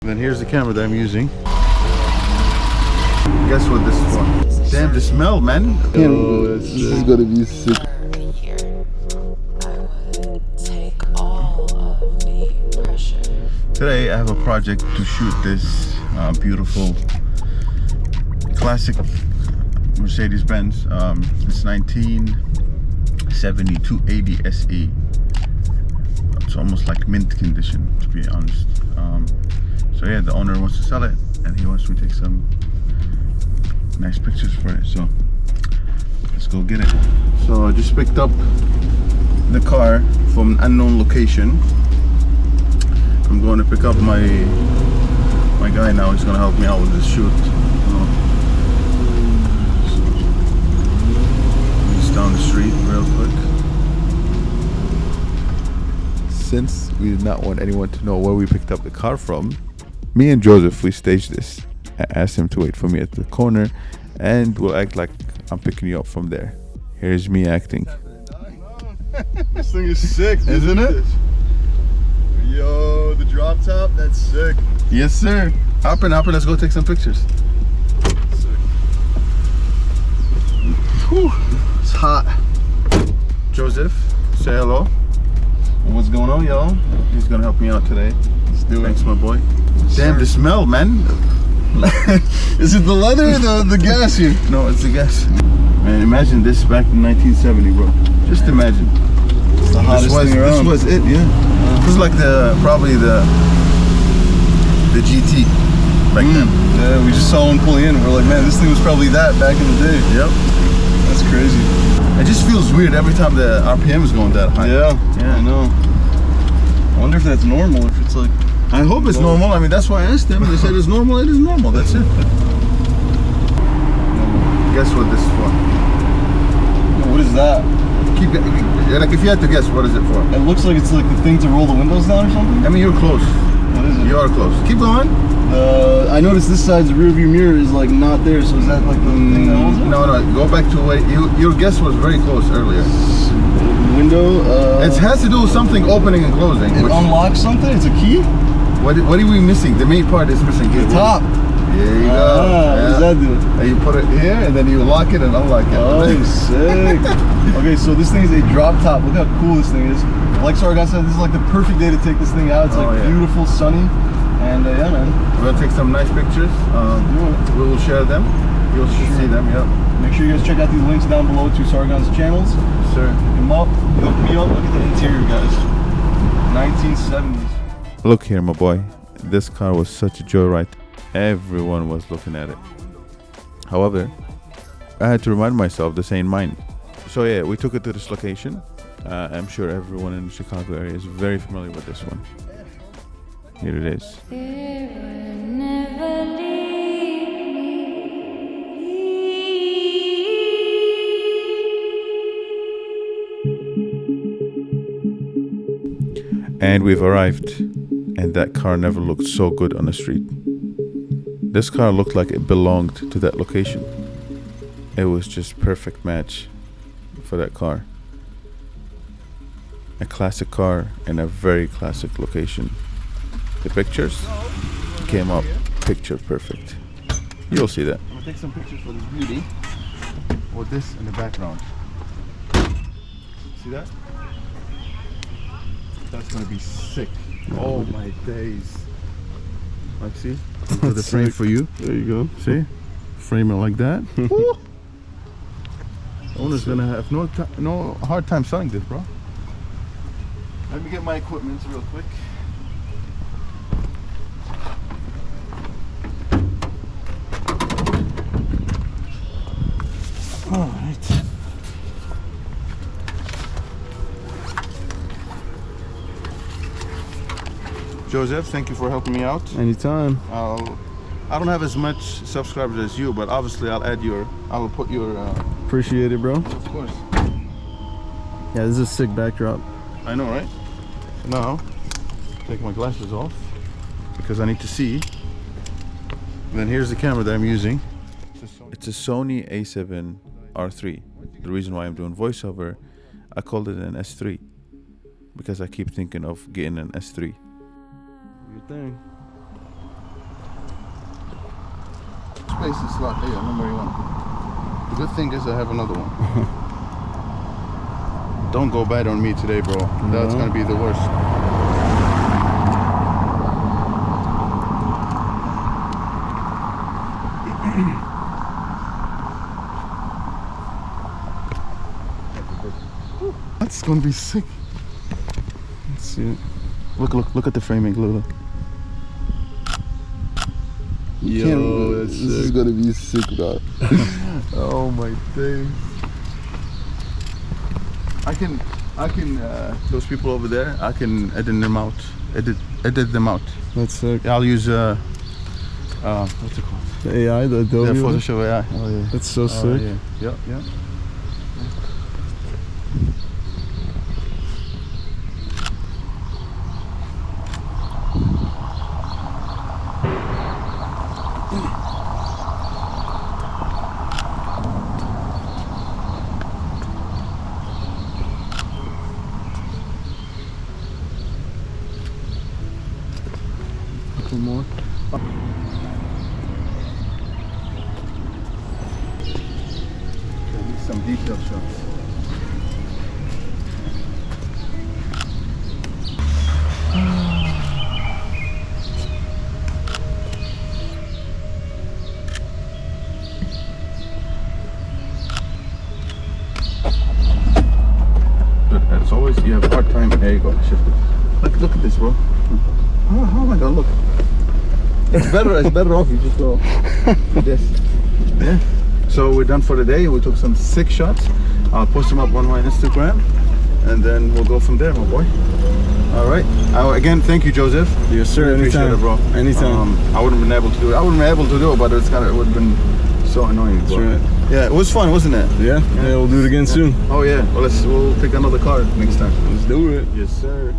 Then here's the camera that I'm using. Guess what this is for? Damn, the smell, man. Oh, this is gonna be sick. Today I have a project to shoot this beautiful classic Mercedes Benz. It's 1970 280 SE. It's almost like mint condition, to be honest. So yeah, the owner wants to sell it and he wants me to take some nice pictures for it, so let's go get it. So I just picked up the car from an unknown location. I'm going to pick up my guy now. He's going to help me out with this shoot. He's down the street real quick. Since we did not want anyone to know where we picked up the car from, me and Joseph, we staged this. I asked him to wait for me at the corner and we'll act like I'm picking you up from there. Here's me acting. This thing is sick, isn't it? Yo, the drop top, that's sick. Yes, sir. Hop in, let's go take some pictures. Sick. Whew, it's hot. Joseph, say hello. What's going on, y'all? He's gonna help me out today. Let's do it. Thanks, my boy. Damn, the smell, man. Is it the leather or the gas here? No, it's the gas. Man, imagine this back in 1970, bro. Just imagine. It's the hottest thing around. This was it, yeah. This is like probably the GT back then. Yeah, we just saw one pulling in. We're like, man, this thing was probably that back in the day. Yep. That's crazy. It just feels weird every time the RPM is going that high. Yeah, I know. I wonder if that's normal, if it's like... I hope it's normal. I mean, that's why I asked them. They said it's normal. It is normal. That's it. Guess what this is for? What is that? Like, if you had to guess, what is it for? It looks like it's like the thing to roll the windows down or something. I mean, you're close. What is it? You are close. Keep going. I noticed this side's rear view mirror is like not there, so is that like the thing that holds it? No, go back to where your guess was very close earlier. Window. It has to do with something opening and closing. It unlocks something. It's a key. What are we missing? The main part is missing here. The top. There you go. What does that do? And you put it here, and then you lock it and unlock it. Oh, sick. Okay, so this thing is a drop top. Look how cool this thing is. Like Sargon said, this is like the perfect day to take this thing out. It's like beautiful, sunny, and yeah, man. We're gonna take some nice pictures. We will share them. You'll see them. Yeah. Make sure you guys check out these links down below to Sargon's channels. Yes, sir. Look him up. Look me up. Look at the interior, guys. 1970s. Look here, my boy. This car was such a joyride. Everyone was looking at it. However, I had to remind myself the same mind. So yeah, we took it to this location. I'm sure everyone in the Chicago area is very familiar with this one. Here it is. And we've arrived, and that car never looked so good on the street. This car looked like it belonged to that location. It was just perfect match for that car. A classic car in a very classic location. The pictures came up picture perfect. You'll see that. I'm gonna take some pictures for this beauty with this in the background. See that? That's gonna be sick. Oh my days. Like, see? Into the frame for you. There you go. See? Frame it like that. Owner's gonna have no hard time selling this, bro. Let me get my equipment real quick. All right. Joseph, thank you for helping me out. Anytime. I don't have as much subscribers as you, but obviously I'll put your Appreciate it, bro. of course. Yeah, this is a sick backdrop. I know, right? So now, take my glasses off because I need to see. And then here's the camera that I'm using. It's a Sony A7RIII. The reason why I'm doing voiceover, I called it an S3 because I keep thinking of getting an S3. Your thing. place is slot. There you go, number 1. The good thing is I have another one. Don't go bad on me today, bro. That's gonna be the worst. That's gonna be sick. Let's see it. Look at the framing. Look. Yo, this is gonna be sick, bro. Oh my days. I can those people over there, I can edit them out. Edit them out. That's sick. I'll use what's it called? The AI, the Adobe. The Photoshop AI. Oh yeah. That's so sick. Yeah. Yeah. More. Some detail shots. Good. As always, you have a hard time. There you go. Shift it. Look at this, bro. How am I gonna look? It's better off you just go this. Yeah. So we're done for the day. We took some sick shots. I'll post them up on my Instagram, and then we'll go from there, my boy. All right. Again, thank you, Joseph. Yes, sir. Really appreciate it, bro. Anytime. I wouldn't have been able to do it. I wouldn't have been able to do it, but it would have been so annoying. That's bro. right. Yeah, it was fun, wasn't it? Yeah, we'll do it again soon. Oh yeah. Well, we'll pick another car next time. Let's do it. Yes, sir.